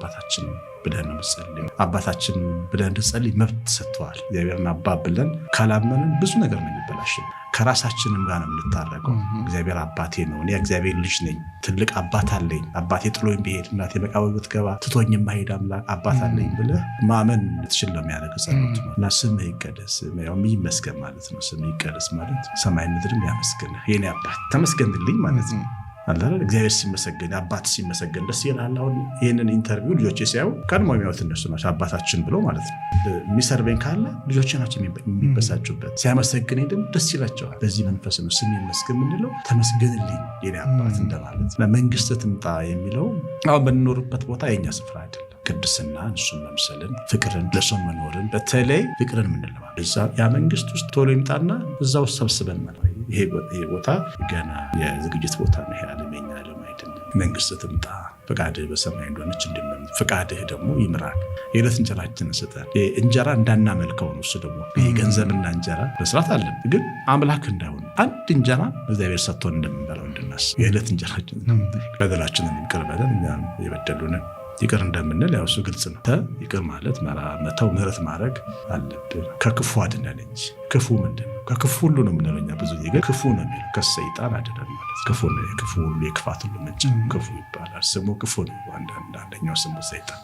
አባታችን ብለን ነው የምንጸልየው። አባታችን ብለን እንድንጸልይ መብት ሰጥተዋል። እግዚአብሔርን አባ ብለን ካላመንን ብዙ ነገር ነው የሚበላሽን። ከራሳችንም ጋር ነው የምንታረቀው። እግዚአብሔር አባቴ ነው፣ እኔ እግዚአብሔር ልጅ ነኝ፣ ትልቅ አባት አለኝ፣ አባቴ ጥሎኝ ቢሄድ እናቴ መቃብር ብትገባ ትቶኝ የማይሄድ አምላክ አባት አለኝ ብለህ ማመን ትችል ነው የሚያደርግ ጸሎት ነው። እና ስምህ ይቀደስ ይመስገን ማለት ነው። ስምህ ይቀደስ ማለት ሰማይ ምድርም ያመስግንህ የኔ አባት ተመስገንልኝ ማለት ነው። አላህ እግዚአብሔር ሲመሰገን አባት ሲመሰገን ደስ ይላል። አሁን ይሄንን ኢንተርቪው ልጆቼ ሲያዩ ቀድሞ የሚያዩት እነሱ ናቸው አባታችን ብሎ ማለት ነው። የሚሰርበኝ ካለ ልጆቼ ናቸው የሚበሳጩበት። ሲያመሰግነኝ ደግሞ ደስ ይላቸዋል። በዚህ መንፈስ ነው ስም ይመስገን የምንለው። ተመስገንልኝ የኔ አባት እንደማለት ነው። መንግስት ትምጣ የሚለው አሁን በንኖርበት ቦታ የኛ ስፍራ አይደለም። ቅድስና እሱን መምሰልን፣ ፍቅርን፣ ለሰው መኖርን፣ በተለይ ፍቅርን ምንለዋል እዛ ያ መንግስት ውስጥ ቶሎ ይምጣና እዛው ሰብስበን ማለት ይሄ ቦታ ገና የዝግጅት ቦታ ነው። ይሄ ዓለመኛ ዓለም አይደለም። መንግስት ትምጣ፣ ፈቃድህ በሰማይ እንደሆነች እንድንመ ፈቃድህ ደግሞ ይምራል። የዕለት እንጀራችንን ስጠን። እንጀራ እንዳናመልከው ነው። እሱ ደግሞ ይሄ ገንዘብና እንጀራ መስራት አለን፣ ግን አምላክ እንዳይሆን አንድ እንጀራ እግዚአብሔር ሰጥቶን እንደምንበላው እንድናስብ የዕለት እንጀራችንን በደላችንን ይቅር በለን እኛም የበደሉንን ይቅር እንደምንል ያው እሱ ግልጽ ነው። ይቅር ማለት መተው ምህረት ማድረግ አለብን። ከክፉ አድነን እንጂ ክፉ ምንድን ነው? ከክፉ ሁሉ ነው የምንለው እኛ ብዙ ጊዜ ግን ክፉ ነው የሚለው ከሰይጣን አድነን ማለት ክፉ ነው። የክፉ ሁሉ የክፋት ሁሉ ምንጭ ክፉ ይባላል። ስሙ ክፉ ነው። አንደኛው ስሙ ሰይጣን